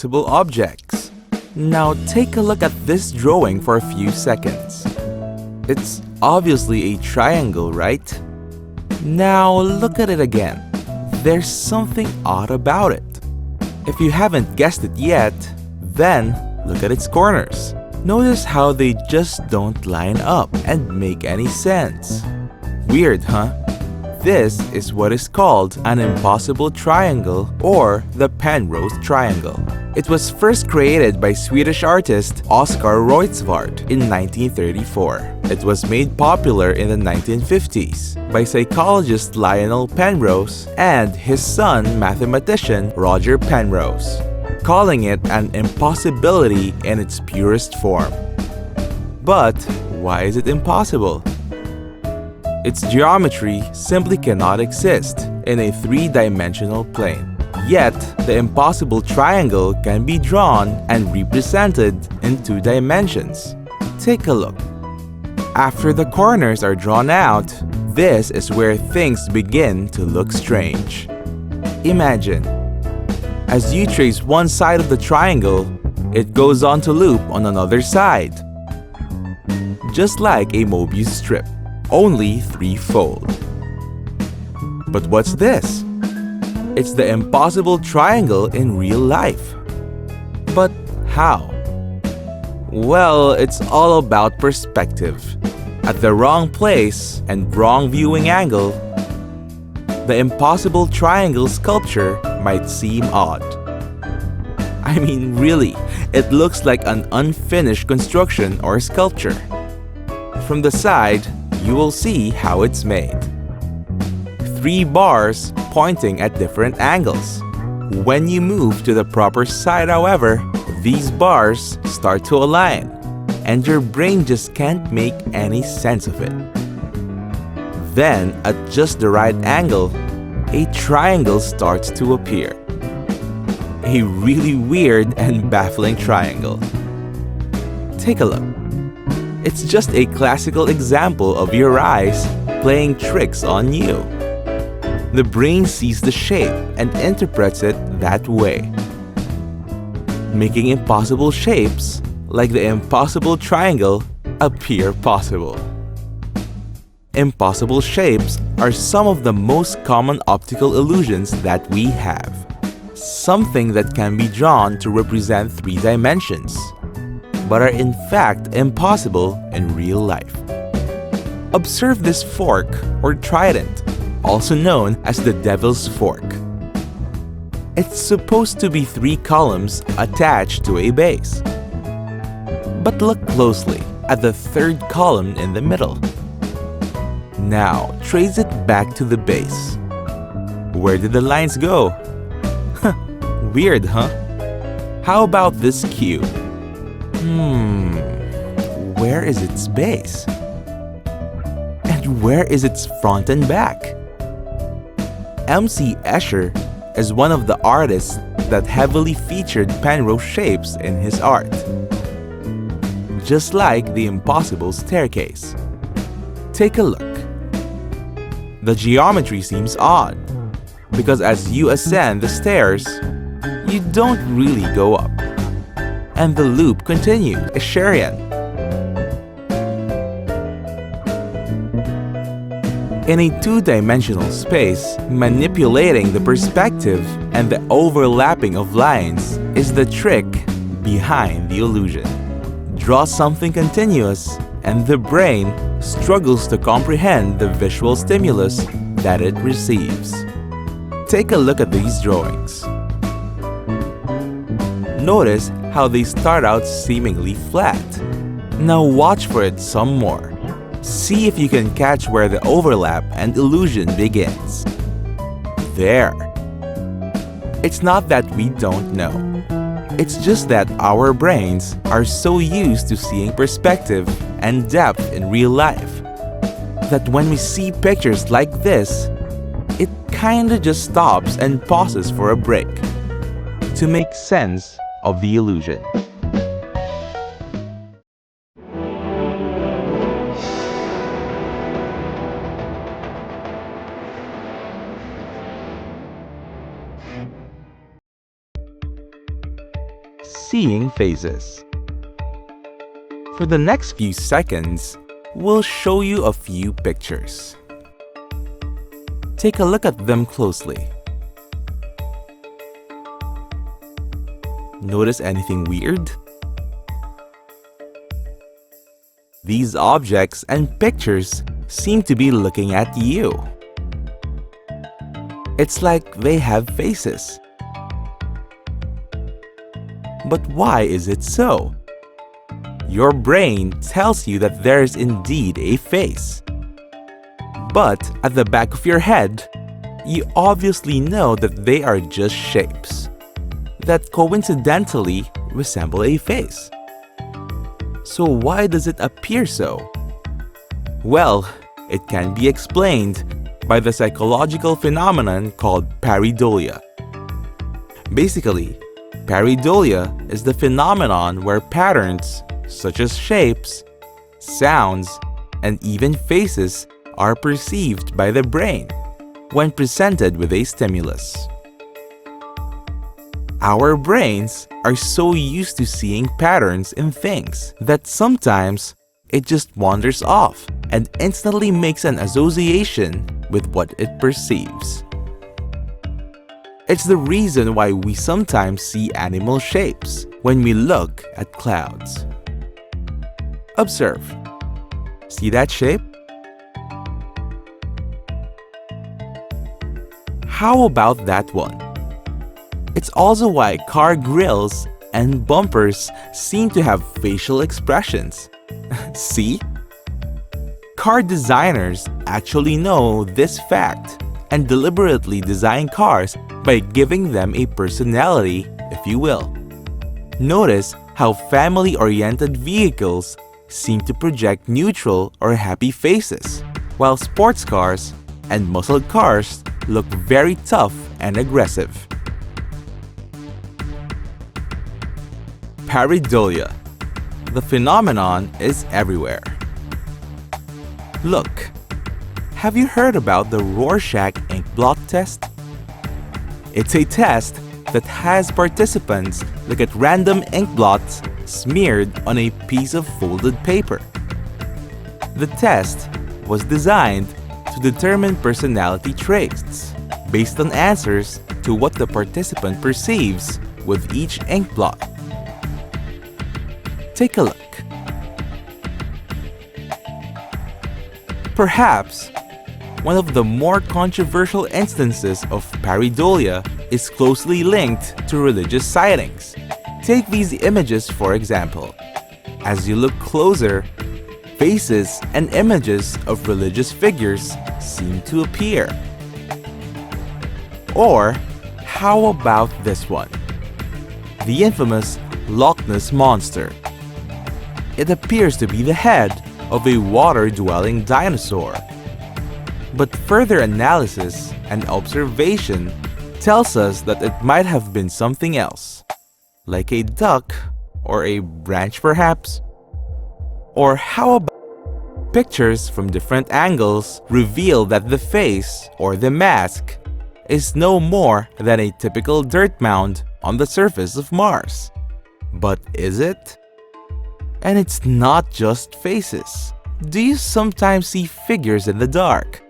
possible objects. Now take a look at this drawing for a few seconds. It's obviously a triangle, right? Now look at it again. There's something odd about it. If you haven't guessed it yet, then look at its corners. Notice how they just don't line up and make any sense. Weird, huh? This is what is called an impossible triangle or the Penrose triangle. It was first created by Swedish artist Oscar Reuterswärd in 1934. It was made popular in the 1950s by psychologist Lionel Penrose and his son mathematician Roger Penrose, calling it an impossibility in its purest form. But why is it impossible? Its geometry simply cannot exist in a three-dimensional plane. Yet, the impossible triangle can be drawn and represented in 2 dimensions. Take a look. After the corners are drawn out, this is where things begin to look strange. Imagine, as you trace one side of the triangle, it goes on to loop on another side. Just like a Mobius strip, only threefold. But what's this? It's the impossible triangle in real life. But how? Well, it's all about perspective. At the wrong place and wrong viewing angle, the impossible triangle sculpture might seem odd. I mean, really, it looks like an unfinished construction or sculpture. From the side, you will see how it's made. 3 bars pointing at different angles. When you move to the proper side, however, these bars start to align, and your brain just can't make any sense of it. Then, at just the right angle, a triangle starts to appear. A really weird and baffling triangle. Take a look. It's just a classical example of your eyes playing tricks on you. The brain sees the shape and interprets it that way, making impossible shapes, like the impossible triangle, appear possible. Impossible shapes are some of the most common optical illusions that we have. Something that can be drawn to represent 3 dimensions, but are in fact impossible in real life. Observe this fork or trident, also known as the Devil's Fork. It's supposed to be 3 columns attached to a base. But look closely at the 3rd column in the middle. Now trace it back to the base. Where did the lines go? Weird, huh? How about this cube? Where is its base? And where is its front and back? Escher is one of the artists that heavily featured Penrose shapes in his art. Just like the impossible staircase. Take a look. The geometry seems odd, because as you ascend the stairs, you don't really go up. And the loop continues, Escherian. In a 2-dimensional space, manipulating the perspective and the overlapping of lines is the trick behind the illusion. Draw something continuous, and the brain struggles to comprehend the visual stimulus that it receives. Take a look at these drawings. Notice how they start out seemingly flat. Now watch for it some more. See if you can catch where the overlap and illusion begins. There. It's not that we don't know. It's just that our brains are so used to seeing perspective and depth in real life that when we see pictures like this, it kinda just stops and pauses for a break to make sense of the illusion. seeing faces. For the next few seconds, we'll show you a few pictures. Take a look at them closely. Notice anything weird? These objects and pictures seem to be looking at you. It's like they have faces. But why is it so? Your brain tells you that there's indeed a face. But at the back of your head, you obviously know that they are just shapes that coincidentally resemble a face. So why does it appear so? Well, it can be explained by the psychological phenomenon called pareidolia. Basically, pareidolia is the phenomenon where patterns, such as shapes, sounds, and even faces, are perceived by the brain when presented with a stimulus. Our brains are so used to seeing patterns in things that sometimes it just wanders off and instantly makes an association with what it perceives. It's the reason why we sometimes see animal shapes when we look at clouds. Observe. See that shape? How about that one? It's also why car grills and bumpers seem to have facial expressions. See? Car designers actually know this fact and deliberately design cars by giving them a personality, if you will. Notice how family-oriented vehicles seem to project neutral or happy faces, while sports cars and muscle cars look very tough and aggressive. Pareidolia. The phenomenon is everywhere. Look, have you heard about the Rorschach ink blot test? It's a test that has participants look at random ink blots smeared on a piece of folded paper. The test was designed to determine personality traits based on answers to what the participant perceives with each ink blot. Take a look. Perhaps one of the more controversial instances of pareidolia is closely linked to religious sightings. Take these images for example. As you look closer, faces and images of religious figures seem to appear. Or how about this one? The infamous Loch Ness Monster. It appears to be the head of a water-dwelling dinosaur. But further analysis and observation tells us that it might have been something else, like a duck or a branch perhaps. Or how about pictures from different angles reveal that the face or the mask is no more than a typical dirt mound on the surface of Mars. But is it? And it's not just faces. Do you sometimes see figures in the dark?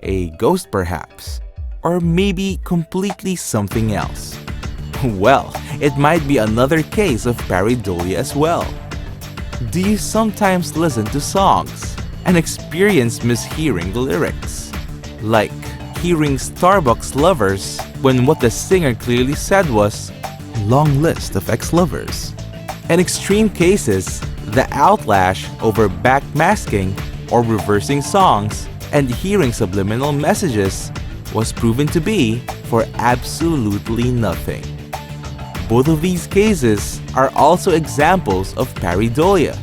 A ghost perhaps? Or maybe completely something else? Well, it might be another case of pareidolia as well. Do you sometimes listen to songs and experience mishearing the lyrics? Like hearing Starbucks lovers when what the singer clearly said was, "Long list of ex-lovers." In extreme cases, the outlash over backmasking or reversing songs and hearing subliminal messages was proven to be for absolutely nothing. Both of these cases are also examples of pareidolia.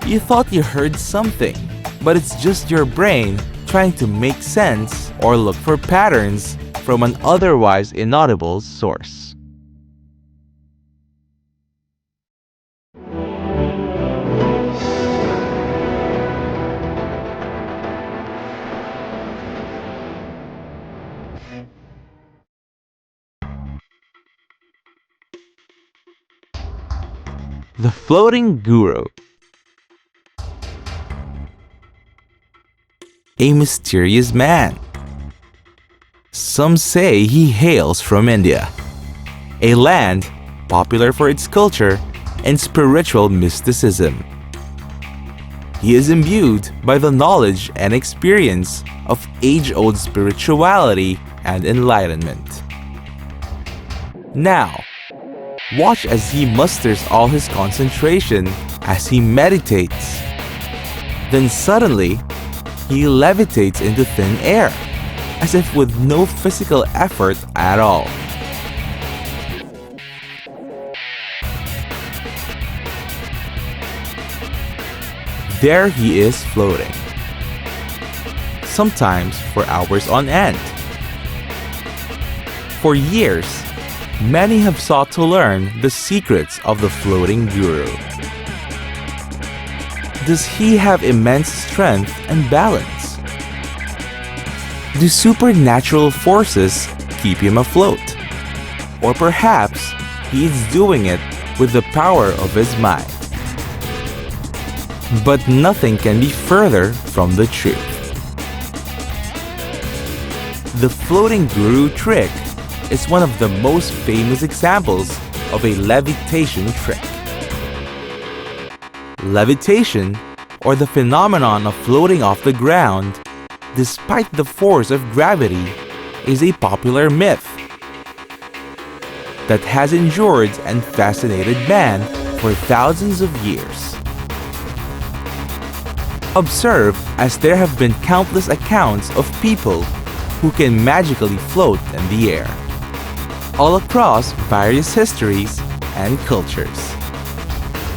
You thought you heard something, but it's just your brain trying to make sense or look for patterns from an otherwise inaudible source. The floating guru. A mysterious man. Some say he hails from India, a land popular for its culture and spiritual mysticism. He is imbued by the knowledge and experience of age-old spirituality and enlightenment. Now, watch as he musters all his concentration as he meditates. Then suddenly, he levitates into thin air, as if with no physical effort at all. There he is floating, sometimes for hours on end. For years, many have sought to learn the secrets of the floating guru. Does he have immense strength and balance? Do supernatural forces keep him afloat? Or perhaps he is doing it with the power of his mind? But nothing can be further from the truth. The floating guru trick is one of the most famous examples of a levitation trick. Levitation, or the phenomenon of floating off the ground despite the force of gravity, is a popular myth that has endured and fascinated man for thousands of years. Observe as there have been countless accounts of people who can magically float in the air, all across various histories and cultures.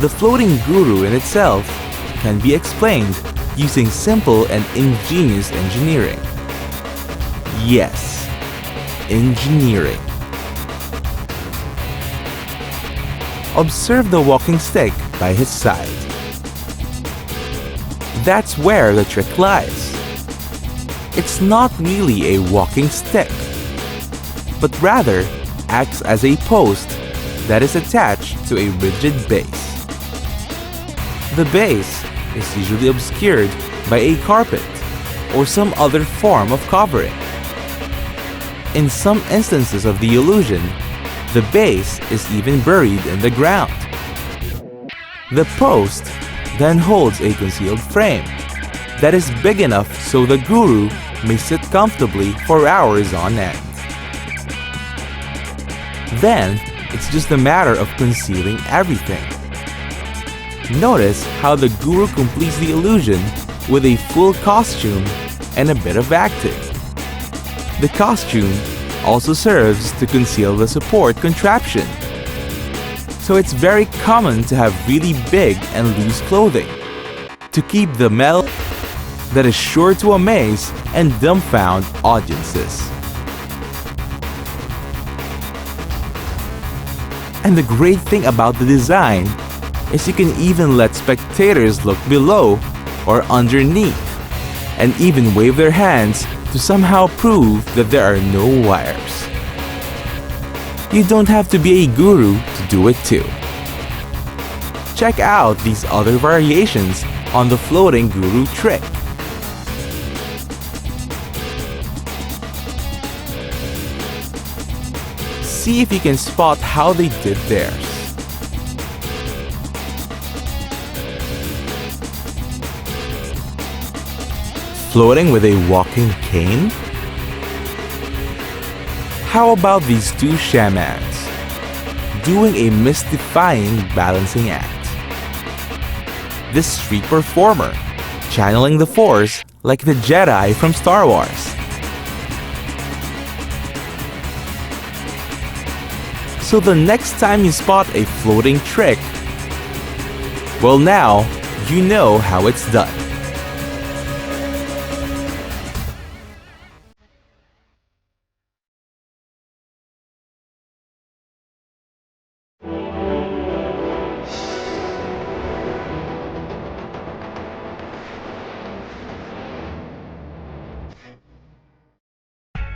The floating guru in itself can be explained using simple and ingenious engineering. Yes, engineering. Observe the walking stick by his side. That's where the trick lies. It's not really a walking stick, but rather acts as a post that is attached to a rigid base. The base is usually obscured by a carpet or some other form of covering. In some instances of the illusion, the base is even buried in the ground. The post then holds a concealed frame that is big enough so the guru may sit comfortably for hours on end. Then, it's just a matter of concealing everything. Notice how the guru completes the illusion with a full costume and a bit of acting. The costume also serves to conceal the support contraption. So it's very common to have really big and loose clothing to keep the melt that is sure to amaze and dumbfound audiences. And the great thing about the design is you can even let spectators look below or underneath and even wave their hands to somehow prove that there are no wires. You don't have to be a guru to do it too. Check out these other variations on the floating guru trick. See if you can spot how they did theirs. Floating with a walking cane? How about these two shamans doing a mystifying balancing act? This street performer channeling the Force like the Jedi from Star Wars. So the next time you spot a floating trick, well, now you know how it's done.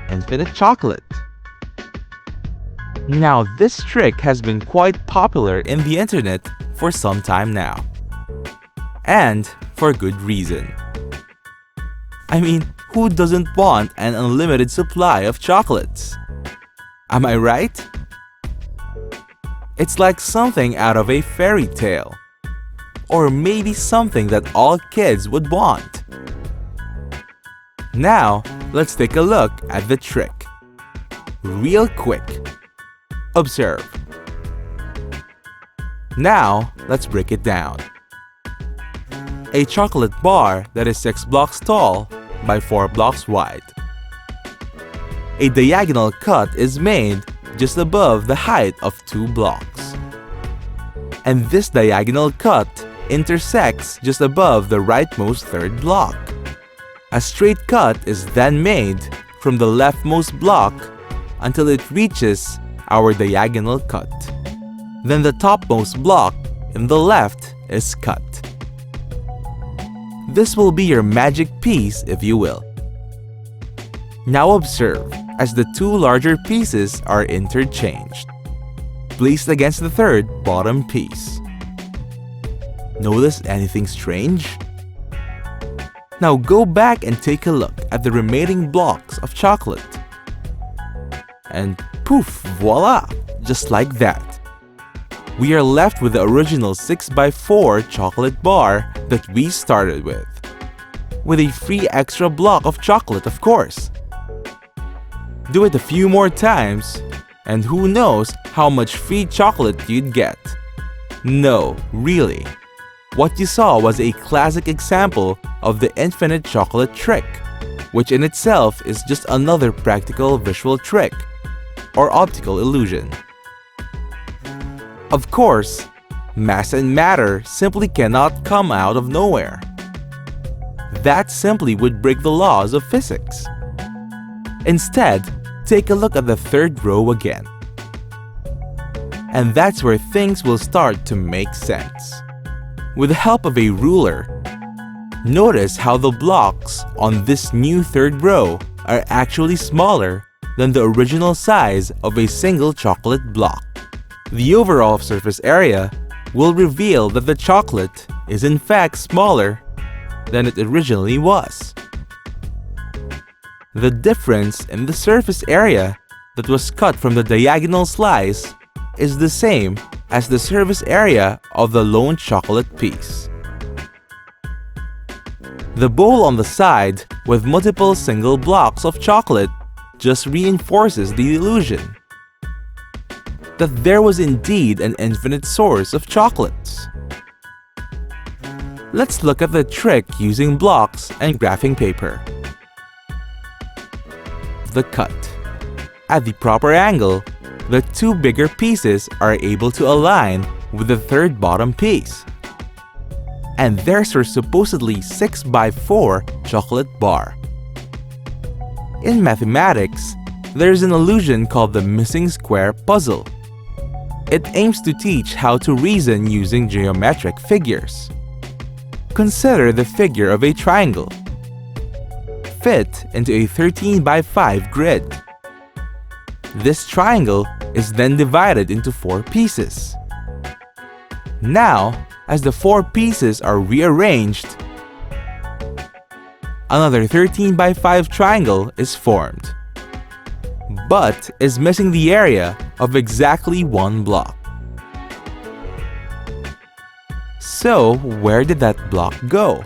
Infinite chocolate. Now this trick has been quite popular in the internet for some time now. And for good reason. I mean, who doesn't want an unlimited supply of chocolates? Am I right? It's like something out of a fairy tale. Or maybe something that all kids would want. Now, let's take a look at the trick. Real quick. Observe. Now, let's break it down. A chocolate bar that is 6 blocks tall by 4 blocks wide. A diagonal cut is made just above the height of 2 blocks. And this diagonal cut intersects just above the rightmost third block. A straight cut is then made from the leftmost block until it reaches our diagonal cut. Then the topmost block in the left is cut. This will be your magic piece, if you will. Now observe as the 2 larger pieces are interchanged, placed against the third bottom piece. Notice anything strange? Now go back and take a look at the remaining blocks of chocolate. And poof, voila! Just like that. We are left with the original 6x4 chocolate bar that we started with a free extra block of chocolate, of course. Do it a few more times, and who knows how much free chocolate you'd get. No, really. What you saw was a classic example of the infinite chocolate trick, which in itself is just another practical visual trick, or optical illusion. Of course, mass and matter simply cannot come out of nowhere. That simply would break the laws of physics. Instead, take a look at the third row again. And that's where things will start to make sense. With the help of a ruler, notice how the blocks on this new third row are actually smaller than the original size of a single chocolate block. The overall surface area will reveal that the chocolate is in fact smaller than it originally was. The difference in the surface area that was cut from the diagonal slice is the same as the surface area of the lone chocolate piece. The bowl on the side with multiple single blocks of chocolate just reinforces the illusion that there was indeed an infinite source of chocolates. Let's look at the trick using blocks and graphing paper. The cut. At the proper angle, the 2 bigger pieces are able to align with the third bottom piece. And there's your supposedly 6x4 chocolate bar. In mathematics, there's an illusion called the missing square puzzle. It aims to teach how to reason using geometric figures. Consider the figure of a triangle. Fit into a 13x5 grid. This triangle is then divided into 4 pieces. Now, as the 4 pieces are rearranged, another 13x5 triangle is formed, but is missing the area of exactly 1 block. So, where did that block go?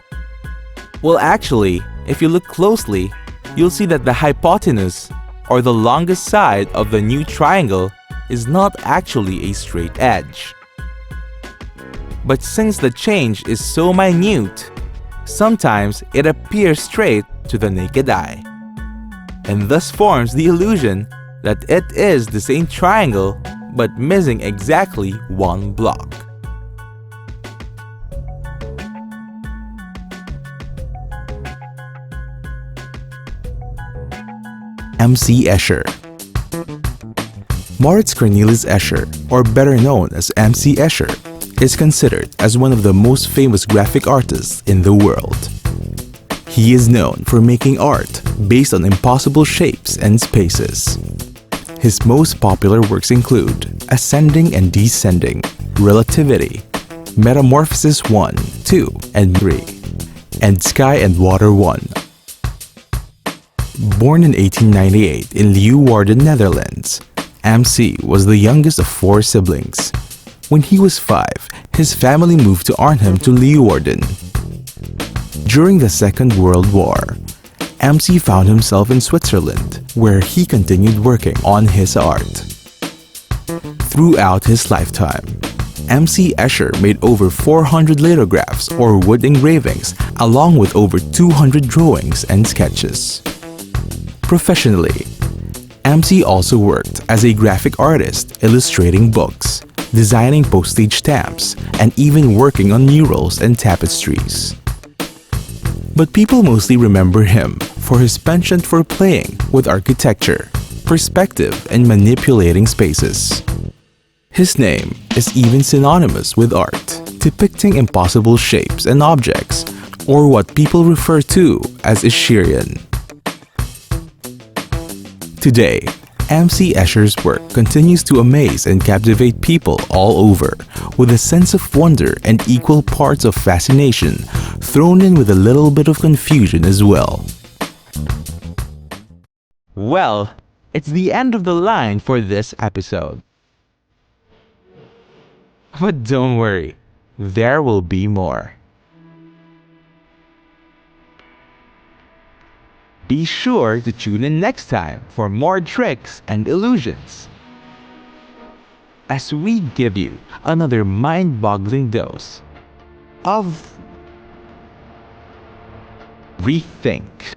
Well, actually, if you look closely, you'll see that the hypotenuse, or the longest side of the new triangle, is not actually a straight edge. But since the change is so minute, sometimes it appears straight to the naked eye, and thus forms the illusion that it is the same triangle but missing exactly 1 block. MC Escher. Moritz Cornelius Escher, or better known as MC Escher, is considered as one of the most famous graphic artists in the world. He is known for making art based on impossible shapes and spaces. His most popular works include Ascending and Descending, Relativity, Metamorphosis 1, 2, and 3, and Sky and Water 1. Born in 1898 in Leeuwarden, Netherlands, MC was the youngest of 4 siblings. When he was 5, his family moved to Arnhem to Leeuwarden. During the Second World War, MC found himself in Switzerland, where he continued working on his art. Throughout his lifetime, MC Escher made over 400 lithographs or wood engravings, along with over 200 drawings and sketches. Professionally, MC also worked as a graphic artist, illustrating books, designing postage stamps, and even working on murals and tapestries. But people mostly remember him for his penchant for playing with architecture, perspective, and manipulating spaces. His name is even synonymous with art, depicting impossible shapes and objects, or what people refer to as Escherian. Today, MC Escher's work continues to amaze and captivate people all over, with a sense of wonder and equal parts of fascination, thrown in with a little bit of confusion as well. Well, it's the end of the line for this episode. But don't worry, there will be more. Be sure to tune in next time for more tricks and illusions, as we give you another mind-boggling dose of Rethink.